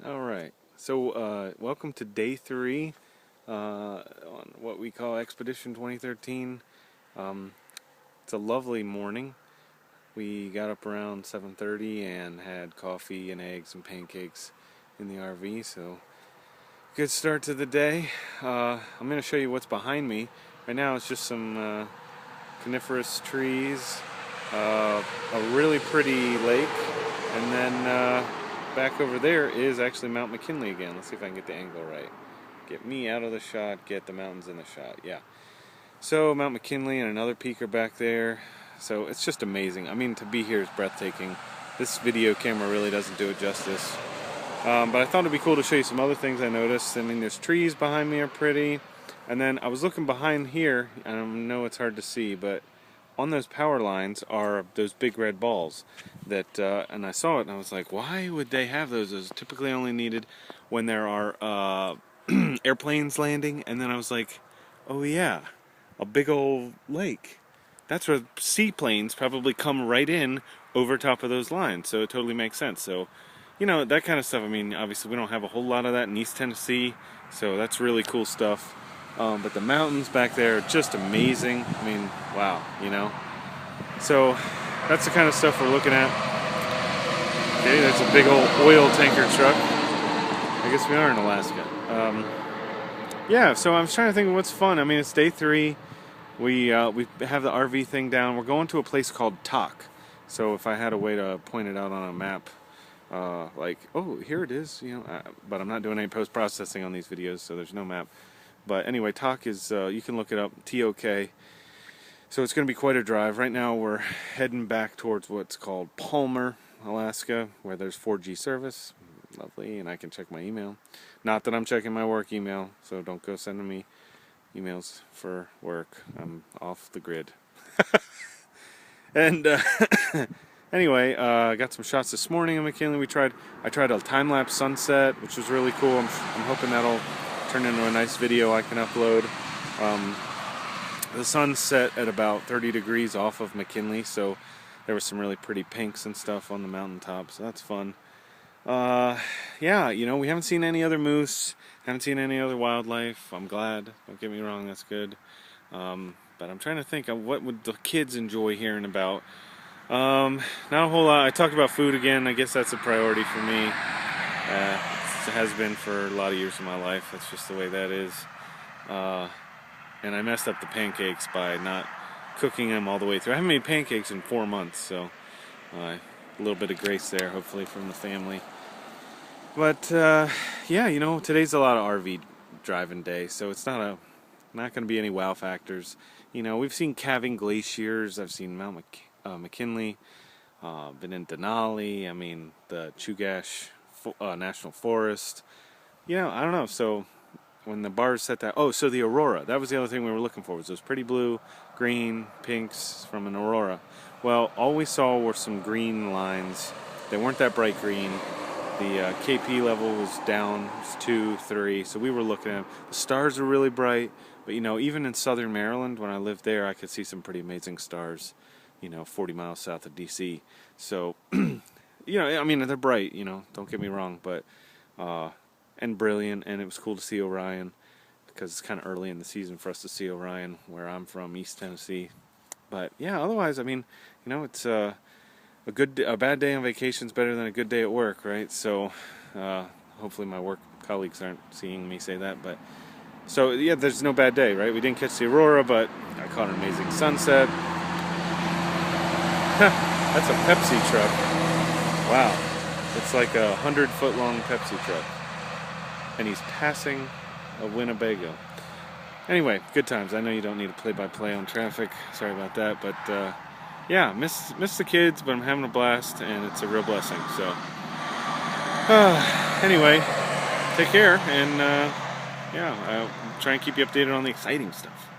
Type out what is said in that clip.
All right. So, welcome to day 3 on what we call Expedition 2013. It's a lovely morning. We got up around 7:30 and had coffee and eggs and pancakes in the RV. So, good start to the day. I'm going to show you what's behind me. Right now, it's just some coniferous trees, a really pretty lake, and then back over there is actually Mount McKinley again. Let's see if I can get the angle right. Get me out of the shot, get the mountains in the shot. Yeah. So Mount McKinley and another peak are back there. So it's just amazing. I mean, to be here is breathtaking. This video camera really doesn't do it justice. But I thought it'd be cool to show you some other things I noticed. I mean, there's trees behind me are pretty. And then I was looking behind here, and I know it's hard to see, but on those power lines are those big red balls that, and I saw it and I was like, why would they have those? Those are typically only needed when there are airplanes landing. And then I was like, oh yeah, a big old lake. That's where seaplanes probably come right in over top of those lines. So it totally makes sense. So, you know, that kind of stuff. I mean, obviously we don't have a whole lot of that in East Tennessee, so that's really cool stuff. But the mountains back there are just amazing. I mean, wow, you know. So that's the kind of stuff we're looking at. Okay, there's a big old oil tanker truck. I guess we are in Alaska. Yeah, so I'm trying to think of what's fun. I mean, it's day 3. We have the RV thing down. We're going to a place called Tok. So if I had a way to point it out on a map, like, oh, here it is, you know. But I'm not doing any post-processing on these videos, so there's no map. But anyway, Tok is, you can look it up, T-O-K. So it's going to be quite a drive. Right now we're heading back towards what's called Palmer, Alaska, where there's 4G service. Lovely, and I can check my email. Not that I'm checking my work email, so don't go sending me emails for work. I'm off the grid. And anyway, I got some shots this morning in McKinley. I tried a time-lapse sunset, which was really cool. I'm hoping that'll turn into a nice video I can upload. The sun set at about 30 degrees off of McKinley, so there was some really pretty pinks and stuff on the mountaintop, so that's fun. Yeah, you know, we haven't seen any other moose, haven't seen any other wildlife. I'm glad, don't get me wrong, that's good. But I'm trying to think of what would the kids enjoy hearing about. Not a whole lot. I talked about food again. I guess that's a priority for me. It has been for a lot of years of my life. That's just the way that is. And I messed up the pancakes by not cooking them all the way through. I haven't made pancakes in 4 months, so a little bit of grace there, hopefully, from the family. But yeah, you know, today's a lot of RV driving day, so it's not going to be any wow factors. You know, we've seen calving glaciers. I've seen Mount McKinley. Been in Denali. I mean, the Chugach National Forest. You know, I don't know. So when the bars set that, oh, so the aurora. That was the other thing we were looking for. Was those pretty blue, green, pinks from an aurora. Well, all we saw were some green lines. They weren't that bright green. The KP level was down, it was 2, 3. So we were looking at them. The stars are really bright. But you know, even in southern Maryland, when I lived there, I could see some pretty amazing stars. You know, 40 miles south of DC. So, you know, I mean, they're bright, you know, don't get me wrong, but, and brilliant, and it was cool to see Orion, because it's kind of early in the season for us to see Orion, where I'm from, East Tennessee. But, yeah, otherwise, I mean, you know, it's a bad day on vacation is better than a good day at work, right? So, hopefully my work colleagues aren't seeing me say that, but, so, yeah, there's no bad day, right? We didn't catch the aurora, but I caught an amazing sunset. That's a Pepsi truck. Wow. It's like a 100-foot long Pepsi truck. And he's passing a Winnebago. Anyway, good times. I know you don't need a play-by-play on traffic. Sorry about that. But, yeah, miss the kids, but I'm having a blast, and it's a real blessing. So, anyway, take care, and, yeah, I'll try and keep you updated on the exciting stuff.